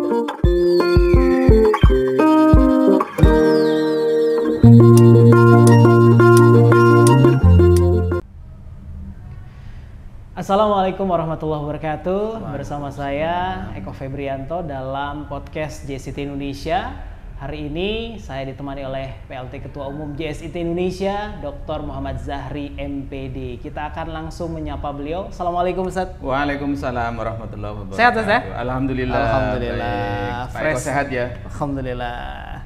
Assalamualaikum warahmatullahi wabarakatuh. Bersama saya Eko Febrianto dalam podcast JSIT Indonesia. Hari ini saya ditemani oleh PLT Ketua Umum JSIT Indonesia, Dr. Muhammad Zahri MPD. Kita akan langsung menyapa beliau. Assalamualaikum Ustaz. Waalaikumsalam warahmatullahi wabarakatuh. Sehat Ustaz ya? Alhamdulillah. Alhamdulillah. Pak Eko sehat ya? Alhamdulillah.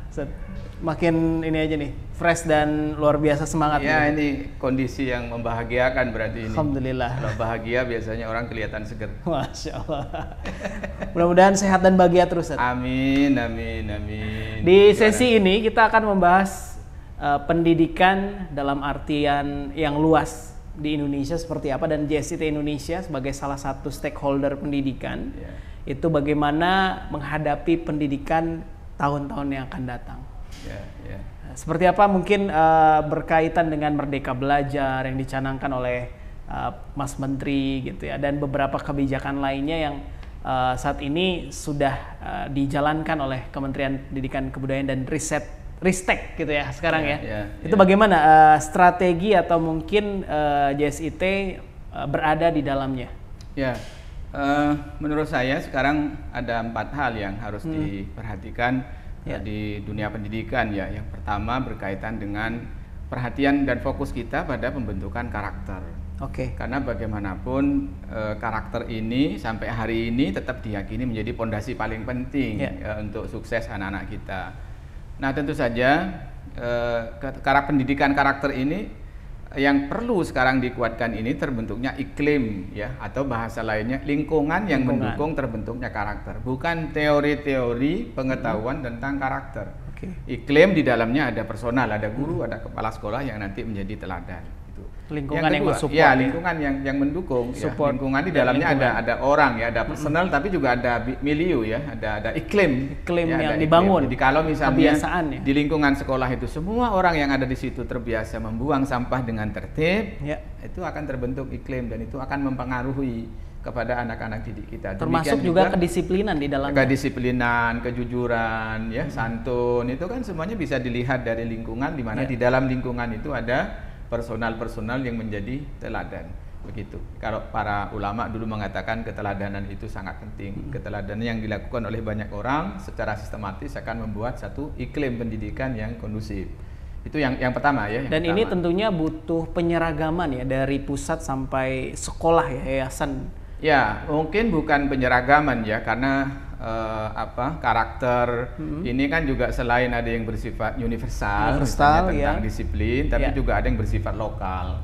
Ustaz, makin ini aja nih, fresh dan luar biasa semangat. Ya, nih. ini kondisi yang membahagiakan berarti ini. Alhamdulillah. Kalau bahagia biasanya orang kelihatan seger. Masya Allah. Mudah-mudahan sehat dan bahagia terus. Ustaz. Amin, amin, amin. Di sesi ini kita akan membahas pendidikan dalam artian yang luas di Indonesia seperti apa, dan JSIT Indonesia sebagai salah satu stakeholder pendidikan itu bagaimana menghadapi pendidikan tahun-tahun yang akan datang. Seperti apa mungkin berkaitan dengan Merdeka Belajar yang dicanangkan oleh Mas Menteri gitu ya, dan beberapa kebijakan lainnya yang saat ini sudah dijalankan oleh Kementerian Pendidikan Kebudayaan dan Ristek gitu ya sekarang Itu bagaimana strategi atau mungkin JSIT berada di dalamnya? Menurut saya sekarang ada 4 hal yang harus diperhatikan di dunia pendidikan ya. Yang pertama berkaitan dengan perhatian dan fokus kita pada pembentukan karakter. Karena bagaimanapun karakter ini sampai hari ini tetap diyakini menjadi pondasi paling penting untuk sukses anak-anak kita. Nah, tentu saja pendidikan karakter ini yang perlu sekarang dikuatkan ini terbentuknya iklim ya, atau bahasa lainnya lingkungan yang mendukung terbentuknya karakter, bukan teori-teori pengetahuan tentang karakter. Iklim di dalamnya ada personal, ada guru, ada kepala sekolah yang nanti menjadi teladan. Lingkungan yang kedua, yang mensupport, lingkungan yang mendukung. Lingkungan di dalamnya ada orang ya, ada personal, tapi juga ada milieu ya, ada iklim yang dibangun. Jadi kalau misalnya di lingkungan sekolah itu semua orang yang ada di situ terbiasa membuang sampah dengan tertib, itu akan terbentuk iklim dan itu akan mempengaruhi kepada anak-anak didik kita. Termasuk juga kedisiplinan di dalamnya. Kedisiplinan, kejujuran, ya, santun, itu kan semuanya bisa dilihat dari lingkungan, di mana di dalam lingkungan itu ada personal yang menjadi teladan. Begitu. Kalau para ulama dulu mengatakan keteladanan itu sangat penting. Keteladanan yang dilakukan oleh banyak orang secara sistematis akan membuat satu iklim pendidikan yang kondusif. Itu yang pertama ya. Dan ini tentunya butuh penyeragaman ya, dari pusat sampai sekolah ya, yayasan. Ya, mungkin bukan penyeragaman ya, karena karakter ini kan juga selain ada yang bersifat universal tentang disiplin, tapi juga ada yang bersifat lokal.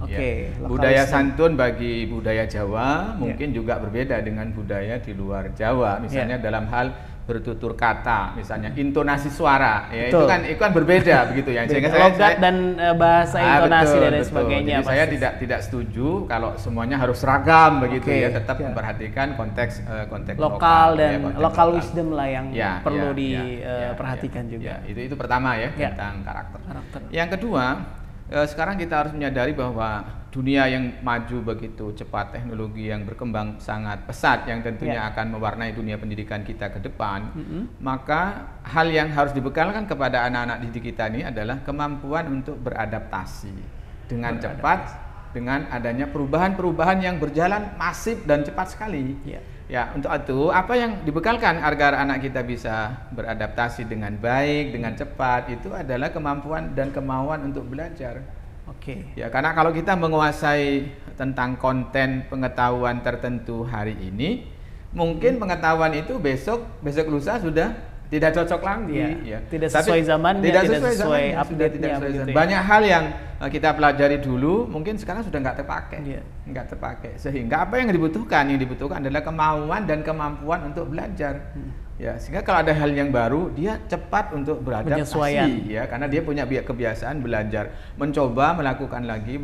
Budaya santun bagi budaya Jawa mungkin juga berbeda dengan budaya di luar Jawa. Misalnya dalam hal bertutur kata, misalnya intonasi suara, ya, itu kan berbeda begitu ya. Sehingga logat dan bahasa intonasi dan sebagainya. Jadi saya tidak setuju kalau semuanya harus seragam begitu ya. Tetap memperhatikan konteks lokal dan lokal wisdom lah yang perlu diperhatikan juga. Itu pertama ya, tentang karakter. Yang kedua, sekarang kita harus menyadari bahwa dunia yang maju begitu cepat, teknologi yang berkembang sangat pesat yang tentunya akan mewarnai dunia pendidikan kita ke depan, maka hal yang harus dibekalkan kepada anak-anak didik kita ini adalah kemampuan untuk beradaptasi dengan cepat dengan adanya perubahan-perubahan yang berjalan masif dan cepat sekali. Ya, untuk itu apa yang dibekalkan agar anak kita bisa beradaptasi dengan baik, dengan cepat, itu adalah kemampuan dan kemauan untuk belajar. Ya, karena kalau kita menguasai tentang konten pengetahuan tertentu hari ini, mungkin pengetahuan itu besok lusa sudah tidak cocok lagi, tidak sesuai zamannya, tidak sesuai update-nya. Banyak hal yang kita pelajari dulu mungkin sekarang sudah nggak terpakai, sehingga apa yang dibutuhkan adalah kemauan dan kemampuan untuk belajar. Ya, sehingga kalau ada hal yang baru, dia cepat untuk beradaptasi, ya, karena dia punya kebiasaan belajar, mencoba, melakukan lagi.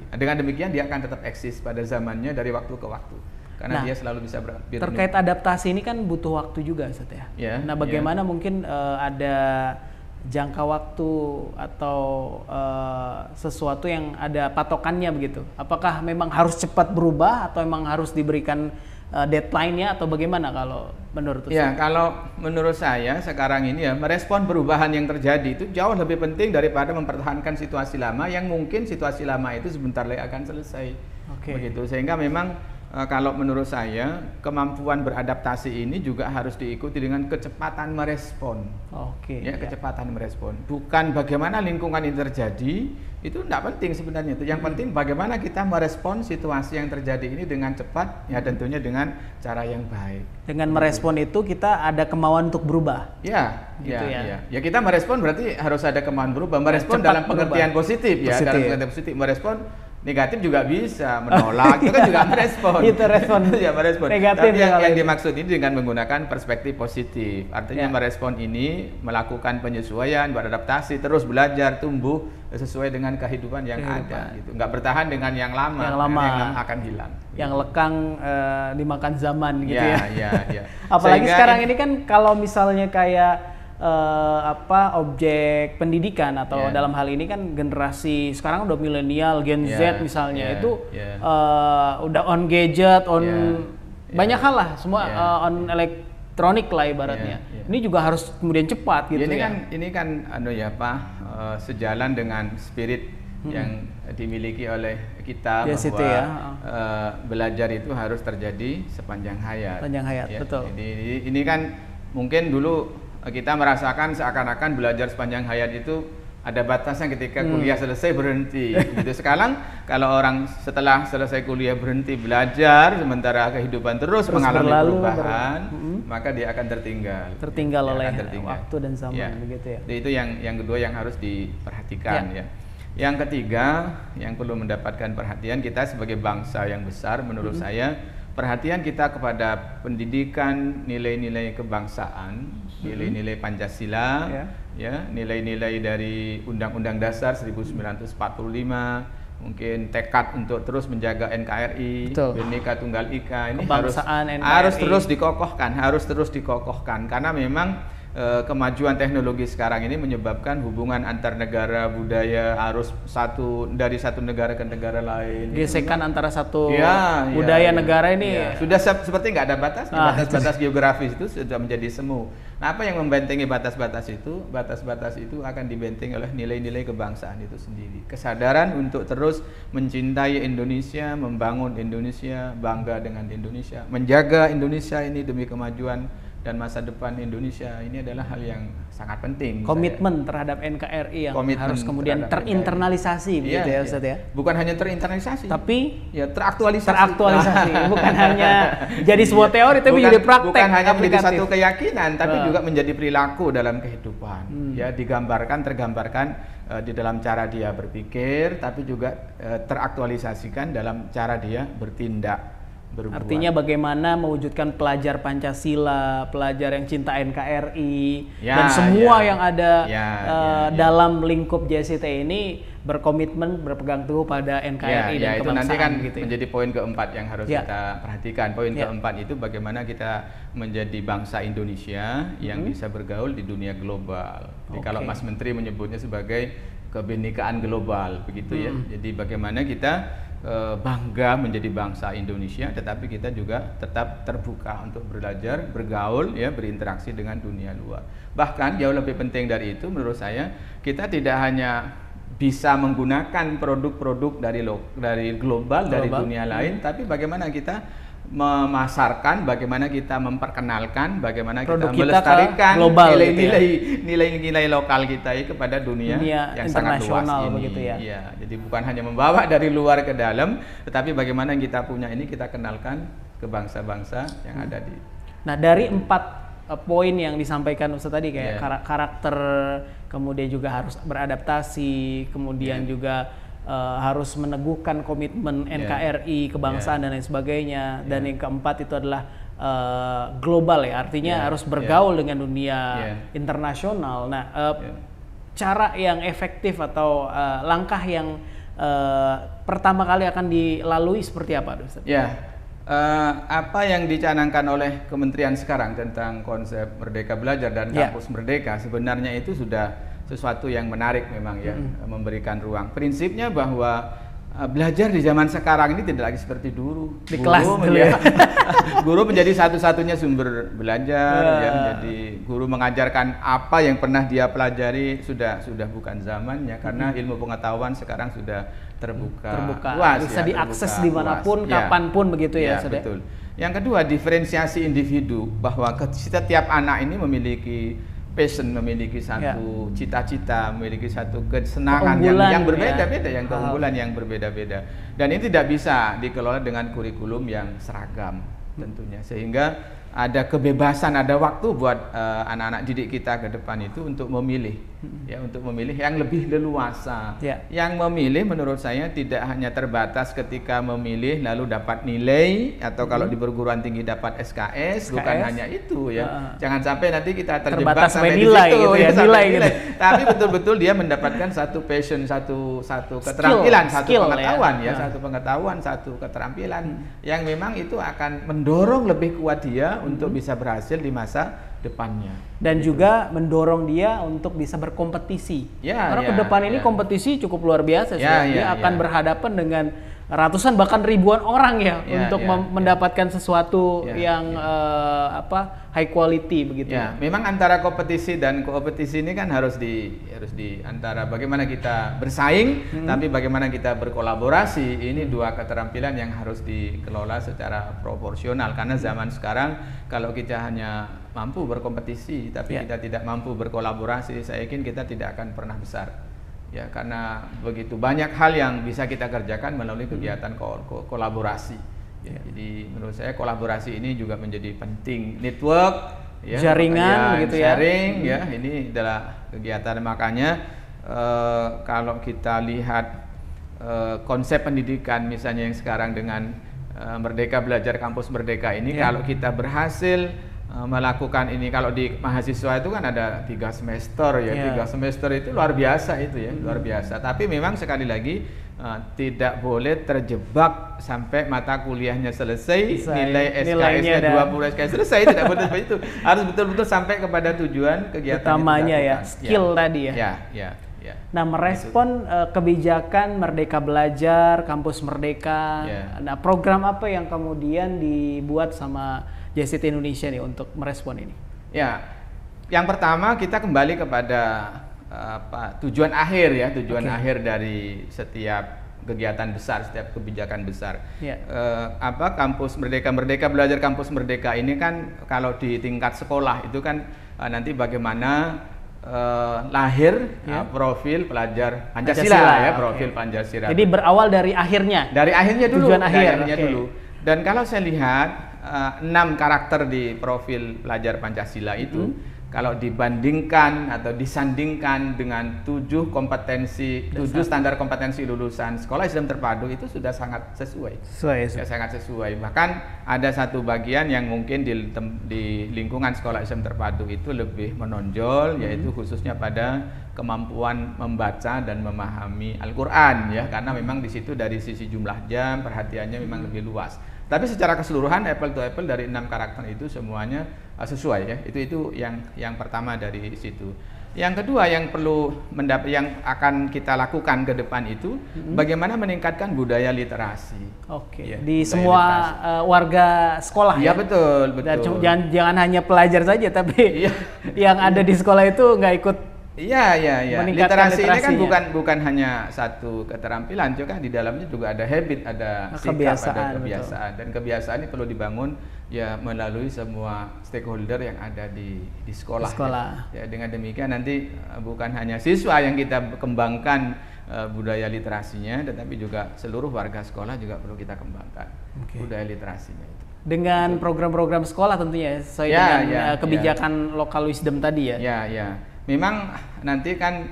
Dengan demikian dia akan tetap eksis pada zamannya dari waktu ke waktu, karena dia selalu bisa terkait adaptasi ini kan butuh waktu juga, Ustaz ya. Nah, bagaimana mungkin ada jangka waktu atau sesuatu yang ada patokannya begitu? Apakah memang harus cepat berubah atau memang harus diberikan deadline-nya, atau bagaimana kalau menurut Ya, kalau menurut saya sekarang ini ya merespon perubahan yang terjadi itu jauh lebih penting daripada mempertahankan situasi lama yang mungkin situasi lama itu sebentar lagi akan selesai. Begitu. Sehingga memang kalau menurut saya kemampuan beradaptasi ini juga harus diikuti dengan kecepatan merespon. Kecepatan merespon. Bukan bagaimana lingkungan ini terjadi, itu tidak penting sebenarnya. Itu yang penting bagaimana kita merespon situasi yang terjadi ini dengan cepat, ya tentunya dengan cara yang baik. Dengan merespon itu kita ada kemauan untuk berubah. Ya kita merespon berarti harus ada kemauan berubah. Merespon dalam pengertian positif ya, dalam pengertian positif. Merespon negatif juga bisa, menolak itu kan juga merespon. Itu respon. Ya, merespon. Negatif. Tapi yang dimaksud ini dengan menggunakan perspektif positif. Artinya merespon ini melakukan penyesuaian, beradaptasi, terus belajar, tumbuh sesuai dengan kehidupan yang ada gitu. Enggak bertahan dengan yang lama yang akan hilang. Yang lekang dimakan zaman gitu ya. Iya. Apalagi sekarang ini kan kalau misalnya kayak objek pendidikan atau dalam hal ini kan generasi sekarang udah milenial, Gen Z misalnya itu udah on gadget, banyak hal lah semua on elektronik lah ibaratnya. Ini juga harus kemudian cepat gitu Ini kan sejalan dengan spirit yang dimiliki oleh kita bahwa belajar itu harus terjadi sepanjang hayat. Betul. Ini kan mungkin dulu kita merasakan seakan-akan belajar sepanjang hayat itu ada batasnya ketika kuliah selesai berhenti. Gitu. Sekarang kalau orang setelah selesai kuliah berhenti belajar sementara kehidupan terus mengalami perubahan, maka dia akan tertinggal oleh waktu dan zaman begitu ya. Itu yang kedua yang harus diperhatikan ya. Yang ketiga yang perlu mendapatkan perhatian kita sebagai bangsa yang besar menurut saya, perhatian kita kepada pendidikan nilai-nilai kebangsaan, nilai-nilai Pancasila, nilai-nilai dari Undang-Undang Dasar 1945, mungkin tekad untuk terus menjaga NKRI, Bhinneka Tunggal Ika, ini harus terus dikokohkan karena memang kemajuan teknologi sekarang ini menyebabkan hubungan antar negara budaya harus dari satu negara ke negara lain. Gesekan antara satu budaya negara ini sudah seperti nggak ada batas. Batas-batas geografis itu sudah menjadi semu. Nah, apa yang membentengi batas-batas itu? Batas-batas itu akan dibentengi oleh nilai-nilai kebangsaan itu sendiri. Kesadaran untuk terus mencintai Indonesia, membangun Indonesia, bangga dengan Indonesia, menjaga Indonesia ini demi kemajuan dan masa depan Indonesia, ini adalah hal yang sangat penting. Komitmen terhadap NKRI yang harus kemudian terinternalisasi begitu ya Ustaz ya. Bukan hanya terinternalisasi, tapi teraktualisasi. Bukan hanya jadi sebuah teori tapi jadi praktek. Bukan hanya menjadi satu keyakinan tapi juga menjadi perilaku dalam kehidupan. Ya, tergambarkan di dalam cara dia berpikir tapi juga teraktualisasikan dalam cara dia bertindak. Berbuat. Artinya bagaimana mewujudkan pelajar Pancasila, pelajar yang cinta NKRI, dan semua yang ada dalam lingkup JST ini berkomitmen berpegang teguh pada NKRI dan kebangsaan. Itu nanti kan menjadi poin keempat yang harus kita perhatikan. Poin keempat itu bagaimana kita menjadi bangsa Indonesia yang bisa bergaul di dunia global. Jadi kalau Mas Menteri menyebutnya sebagai kebinekaan global, begitu ya. Jadi bagaimana kita bangga menjadi bangsa Indonesia, tetapi kita juga tetap terbuka untuk belajar, bergaul, berinteraksi dengan dunia luar. Bahkan jauh lebih penting dari itu, menurut saya, kita tidak hanya bisa menggunakan produk-produk dari global, dari dunia lain, tapi bagaimana kita memasarkan, bagaimana kita memperkenalkan, bagaimana kita melestarikan nilai-nilai lokal kita kepada dunia yang sangat luas ini. Begitu ya. Ya, jadi bukan hanya membawa dari luar ke dalam, tetapi bagaimana yang kita punya ini kita kenalkan ke bangsa-bangsa yang ada di. Nah, dari 4 poin yang disampaikan Ustaz tadi kayak karakter, kemudian juga harus beradaptasi, kemudian juga harus meneguhkan komitmen NKRI, kebangsaan dan lain sebagainya. Dan yang keempat itu adalah global ya, artinya harus bergaul dengan dunia internasional. Nah, cara yang efektif atau langkah yang pertama kali akan dilalui seperti apa, Ustaz? Apa yang dicanangkan oleh Kementerian sekarang tentang konsep Merdeka Belajar dan Kampus Merdeka sebenarnya itu sudah sesuatu yang menarik memang memberikan ruang. Prinsipnya bahwa belajar di zaman sekarang ini tidak lagi seperti dulu. Di kelas dulu ya. Guru menjadi satu-satunya sumber belajar, ya, menjadi guru mengajarkan apa yang pernah dia pelajari sudah bukan zamannya, karena ilmu pengetahuan sekarang sudah terbuka luas, bisa ya, diakses dimanapun, kapanpun begitu ya, ya betul. Yang kedua, diferensiasi individu, bahwa setiap anak ini memiliki passion, memiliki satu cita-cita, memiliki satu kesenangan yang berbeda-beda, yang keunggulan yang berbeda-beda, dan ini tidak bisa dikelola dengan kurikulum yang seragam tentunya, sehingga ada kebebasan, ada waktu buat anak-anak didik kita ke depan itu untuk memilih, ya, untuk memilih yang lebih leluasa. Yang memilih menurut saya tidak hanya terbatas ketika memilih lalu dapat nilai, atau kalau di perguruan tinggi dapat SKS, bukan hanya itu, ya. Jangan sampai nanti kita terjebak sampai nilai, di situ, gitu ya, nilai gitu. Tapi betul-betul dia mendapatkan satu passion, satu keterampilan, satu pengetahuan, ya, satu pengetahuan, satu keterampilan yang memang itu akan mendorong lebih kuat dia untuk bisa berhasil di masa depannya. Dan juga mendorong dia untuk bisa berkompetisi. Karena ke depan ini kompetisi cukup luar biasa sih. Dia akan berhadapan dengan ratusan bahkan ribuan orang untuk mendapatkan sesuatu yang high quality begitu. Memang antara kompetisi dan kompetisi ini kan harus di antara bagaimana kita bersaing, tapi bagaimana kita berkolaborasi. Ini dua keterampilan yang harus dikelola secara proporsional, karena zaman sekarang kalau kita hanya mampu berkompetisi tapi kita tidak mampu berkolaborasi, saya yakin kita tidak akan pernah besar. Ya, karena begitu banyak hal yang bisa kita kerjakan melalui kegiatan kolaborasi. Jadi menurut saya kolaborasi ini juga menjadi penting. Network, jaringan, begitu ya. Sharing, ya, ini adalah kegiatan. Makanya kalau kita lihat konsep pendidikan misalnya yang sekarang dengan Merdeka Belajar Kampus Merdeka ini, kalau kita berhasil melakukan ini, kalau di mahasiswa itu kan ada 3 semester, ya, 3 semester itu luar biasa itu, ya, luar biasa. Tapi memang sekali lagi tidak boleh terjebak sampai mata kuliahnya selesai, nilai SKS-nya 20 SKS selesai, tidak boleh seperti itu. Harus betul-betul sampai kepada tujuan kegiatan utamanya, ya, skill tadi ya. Nah, merespon kebijakan Merdeka Belajar, Kampus Merdeka. Nah, program apa yang kemudian dibuat sama JCT Indonesia nih untuk merespon ini? Ya, yang pertama kita kembali kepada tujuan akhir, ya, tujuan akhir dari setiap kegiatan besar, setiap kebijakan besar. Kampus Merdeka Belajar Kampus Merdeka ini kan kalau di tingkat sekolah itu kan nanti bagaimana lahir profil pelajar Pancasila, ya, profil Pancasila. Jadi berawal dari akhirnya. Dari akhirnya dulu. Tujuan akhirnya dulu. Dan kalau saya lihat 6 karakter di profil pelajar Pancasila itu, kalau dibandingkan atau disandingkan dengan 7 kompetensi, 7 standar kompetensi lulusan sekolah Islam terpadu, itu sudah sangat sesuai. Ya, sangat sesuai. Bahkan ada satu bagian yang mungkin di lingkungan sekolah Islam terpadu itu lebih menonjol, yaitu khususnya pada kemampuan membaca dan memahami Al-Quran, ya, karena memang di situ dari sisi jumlah jam perhatiannya memang lebih luas. Tapi secara keseluruhan apple to apple dari 6 karakter itu semuanya sesuai, ya. Itu yang pertama dari situ. Yang kedua yang perlu yang akan kita lakukan ke depan itu bagaimana meningkatkan budaya literasi. Di semua warga sekolah, ya. Betul. Jangan hanya pelajar saja, tapi yang ada di sekolah itu nggak ikut. Iya. Literasi ini kan bukan hanya satu keterampilan, juga di dalamnya juga ada habit, ada sikap, ada kebiasaan. Dan kebiasaan ini perlu dibangun, ya, melalui semua stakeholder yang ada di sekolah. Ya, dengan demikian nanti bukan hanya siswa yang kita kembangkan budaya literasinya, tetapi juga seluruh warga sekolah juga perlu kita kembangkan budaya literasinya itu. Dengan program-program sekolah tentunya sesuai dengan kebijakan lokal wisdom tadi, ya. Memang nanti kan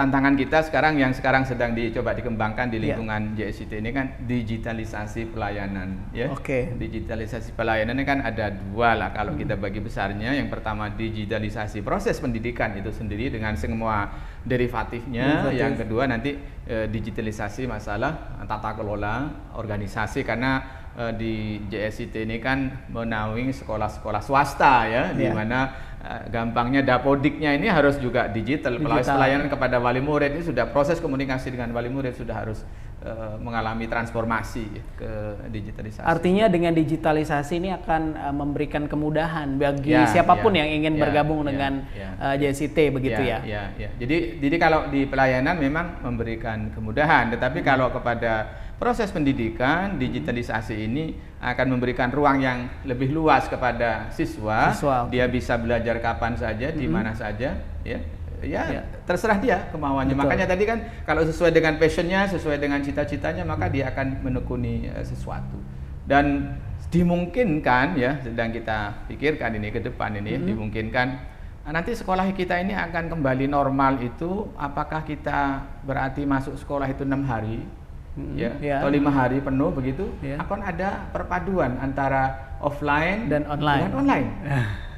tantangan kita sekarang yang sedang dicoba dikembangkan di lingkungan JSCT ini kan digitalisasi pelayanan, ya. Digitalisasi pelayanan ini kan ada 2 lah kalau kita bagi besarnya. Yang pertama digitalisasi proses pendidikan itu sendiri dengan semua derivatifnya. Yang kedua nanti digitalisasi masalah tata kelola organisasi, karena di JSIT ini kan menaungi sekolah-sekolah swasta ya, di mana gampangnya dapodiknya ini harus juga digital. Pelayanan kepada wali murid ini sudah, proses komunikasi dengan wali murid sudah harus mengalami transformasi ke digitalisasi. Artinya dengan digitalisasi ini akan memberikan kemudahan bagi siapapun yang ingin bergabung dengan JSIT begitu ya. Jadi kalau di pelayanan memang memberikan kemudahan, tetapi kalau kepada proses pendidikan, digitalisasi ini akan memberikan ruang yang lebih luas kepada siswa. Dia bisa belajar kapan saja, di mana saja, terserah dia kemauannya. Betul. Makanya tadi kan kalau sesuai dengan passionnya, sesuai dengan cita-citanya, maka dia akan menekuni sesuatu. Dan dimungkinkan ya, sedang kita pikirkan ini ke depan ini, dimungkinkan nanti sekolah kita ini akan kembali normal itu, apakah kita berarti masuk sekolah itu 6 hari atau 5 hari penuh begitu, akan ada perpaduan antara offline dan online.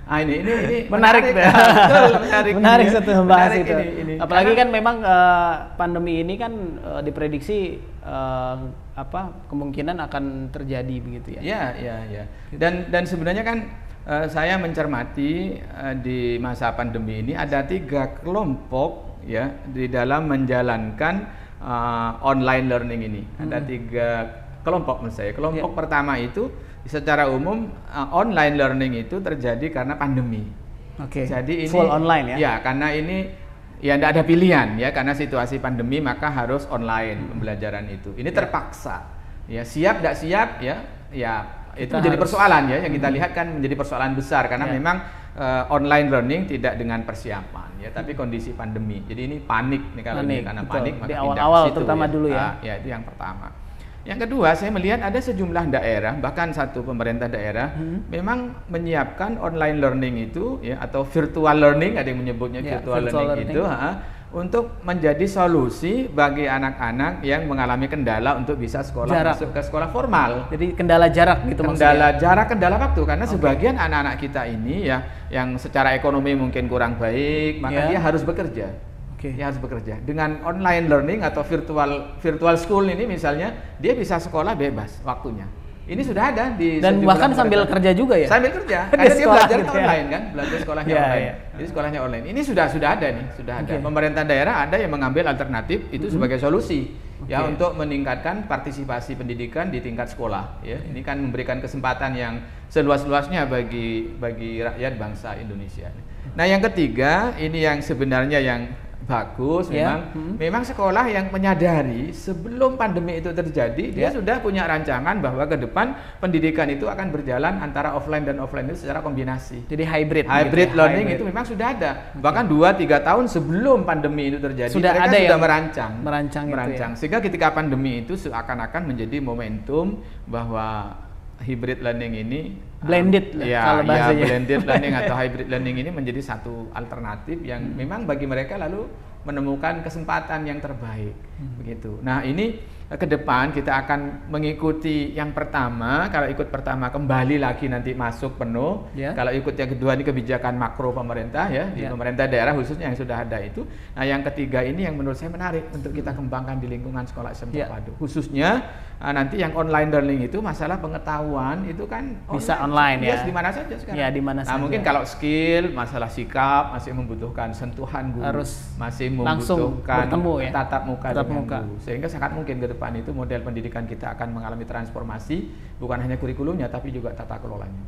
Ini menarik satu membahas itu. Ini. Apalagi kan memang pandemi ini kan diprediksi kemungkinan akan terjadi begitu ya. Ya. Dan sebenarnya kan saya mencermati di masa pandemi ini ada 3 kelompok ya di dalam menjalankan online learning ini. Ada 3 kelompok menurut saya. Kelompok pertama itu secara umum online learning itu terjadi karena pandemi. Jadi ini full online ya. Ya, karena ini tidak ada pilihan ya, karena situasi pandemi maka harus online pembelajaran itu. Ini terpaksa. Ya, siap tidak siap ya itu menjadi persoalan ya, yang kita lihat kan menjadi persoalan besar karena memang online learning tidak dengan persiapan ya, tapi kondisi pandemi. Jadi ini panik nih, kalau ini karena panik maka di awal-awal terutama ya. Dulu ya. Ya, itu yang pertama. Yang kedua, saya melihat ada sejumlah daerah, bahkan satu pemerintah daerah memang menyiapkan online learning itu ya, atau virtual learning, ada yang menyebutnya virtual learning itu untuk menjadi solusi bagi anak-anak yang mengalami kendala untuk bisa masuk ke sekolah formal. Jadi kendala jarak gitu maksudnya. Kendala waktu, karena sebagian anak-anak kita ini ya yang secara ekonomi mungkin kurang baik, maka dia harus bekerja. Dia harus bekerja. Dengan online learning atau virtual school ini misalnya, dia bisa sekolah bebas waktunya. Ini sudah ada di dan bahkan sambil kerja juga ya. Sambil kerja. Karena dia belajar online kan, belajar sekolahnya online. Jadi sekolahnya online. Ini sudah ada nih, sudah ada. Pemerintah daerah ada yang mengambil alternatif itu sebagai solusi ya untuk meningkatkan partisipasi pendidikan di tingkat sekolah ya. Ini kan memberikan kesempatan yang seluas-luasnya bagi rakyat bangsa Indonesia. Nah, yang ketiga, ini yang sebenarnya yang bagus, memang sekolah yang menyadari sebelum pandemi itu terjadi, dia sudah punya rancangan bahwa ke depan pendidikan itu akan berjalan antara offline dan offline itu secara kombinasi. Jadi hybrid learning itu memang sudah ada. Bahkan 2-3 tahun sebelum pandemi itu terjadi, mereka sudah merancang. Sehingga ketika pandemi itu seakan-akan menjadi momentum bahwa hybrid learning ini blended kalau bahasanya. Blended learning atau hybrid learning ini menjadi satu alternatif yang memang bagi mereka lalu menemukan kesempatan yang terbaik begitu. Nah, ini ke depan kita akan mengikuti yang pertama. Kalau ikut pertama kembali lagi nanti masuk penuh. Kalau ikut yang kedua ini kebijakan makro pemerintah ya, di pemerintah daerah khususnya yang sudah ada itu. Nah, yang ketiga ini yang menurut saya menarik untuk kita kembangkan di lingkungan sekolah SMP terpadu. Khususnya nanti yang online learning itu, masalah pengetahuan itu kan bisa online ya. Di mana saja sekarang. Ya, di mana saja. Mungkin kalau skill, masalah sikap masih membutuhkan sentuhan guru, harus masih membutuhkan tatap muka dengan guru. Sehingga sangat mungkin ke depan itu model pendidikan kita akan mengalami transformasi, bukan hanya kurikulumnya tapi juga tata kelolanya.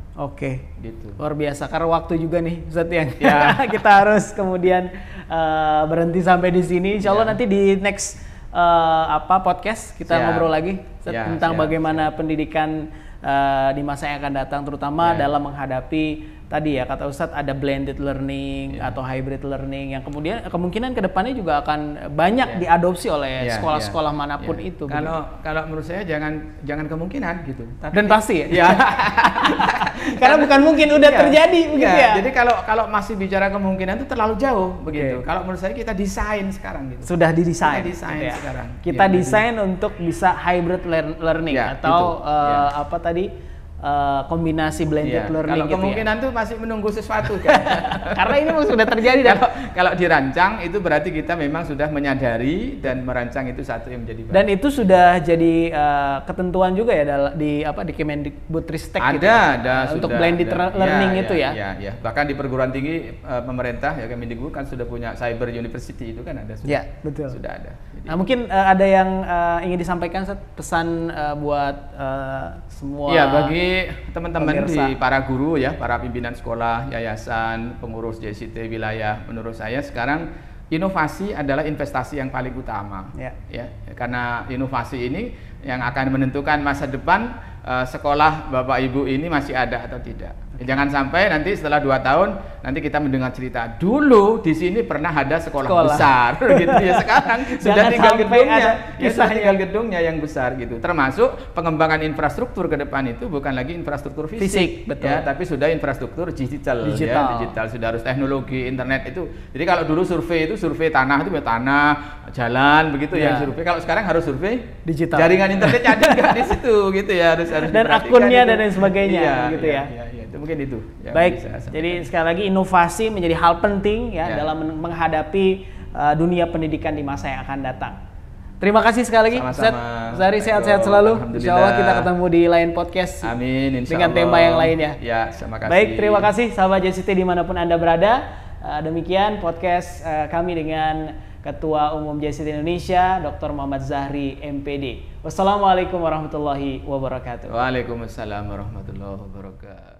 Gitu. Luar biasa, karena waktu juga nih Ustadz yang kita harus kemudian berhenti sampai di sini. Insya Allah nanti di next podcast kita ngobrol lagi tentang bagaimana pendidikan di masa yang akan datang, terutama dalam menghadapi tadi ya kata Ustadz ada blended learning atau hybrid learning yang kemudian kemungkinan kedepannya juga akan banyak diadopsi oleh sekolah-sekolah manapun itu. Kalau menurut saya jangan kemungkinan gitu. Dan pasti ya. Karena bukan mungkin udah terjadi begitu ya. Jadi kalau masih bicara kemungkinan itu terlalu jauh begitu. Kalau menurut saya kita desain sekarang gitu. Sudah didesain. Sekarang. Kita desain untuk bisa hybrid learning atau apa tadi kombinasi blended learning kalau gitu kemungkinan tuh masih menunggu sesuatu kan. Karena ini sudah terjadi kalau dirancang itu berarti kita memang sudah menyadari dan merancang itu satu yang menjadi baik. Dan itu sudah jadi ketentuan juga ya di Kemendikbudristek gitu. Ada untuk sudah, blended learning itu ya. Ya. Bahkan di perguruan tinggi pemerintah ya Kemendikbud kan sudah punya cyber university itu kan ada sudah. Ya, betul. Sudah ada. Jadi, nah, mungkin ada yang ingin disampaikan pesan buat semua. Ya, bagi teman-teman di pemirsa. para guru ya, para pimpinan sekolah, yayasan, pengurus JCT wilayah, menurut saya sekarang inovasi adalah investasi yang paling utama. Ya, karena inovasi ini yang akan menentukan masa depan sekolah Bapak Ibu ini masih ada atau tidak. Jangan sampai nanti setelah 2 tahun nanti kita mendengar cerita dulu di sini pernah ada sekolah besar gitu ya, sekarang sudah tinggal gedungnya, sudah tinggal gedungnya yang besar gitu. Termasuk pengembangan infrastruktur ke depan itu bukan lagi infrastruktur fisik betul. Ya, tapi sudah infrastruktur digital. Digital sudah harus teknologi internet itu. Jadi kalau dulu survei tanah itu tanah, jalan begitu ya survei. Kalau sekarang harus survei digital. Jaringan internetnya ada nggak di situ gitu ya, harus dan akunnya dan lain sebagainya gitu ya. Itu mungkin itu. Baik. Jadi sekali lagi inovasi menjadi hal penting dalam menghadapi dunia pendidikan di masa yang akan datang. Terima kasih sekali lagi. Zahri, sehat-sehat selalu. Insyaallah kita ketemu di lain podcast. Amin. Dengan tema yang lainnya. Ya, terima kasih. Baik, terima kasih sahabat JCT dimanapun Anda berada. Demikian podcast kami dengan Ketua Umum JCT Indonesia, Dr. Muhammad Zahri, MPD. Wassalamualaikum warahmatullahi wabarakatuh. Waalaikumsalam warahmatullahi wabarakatuh.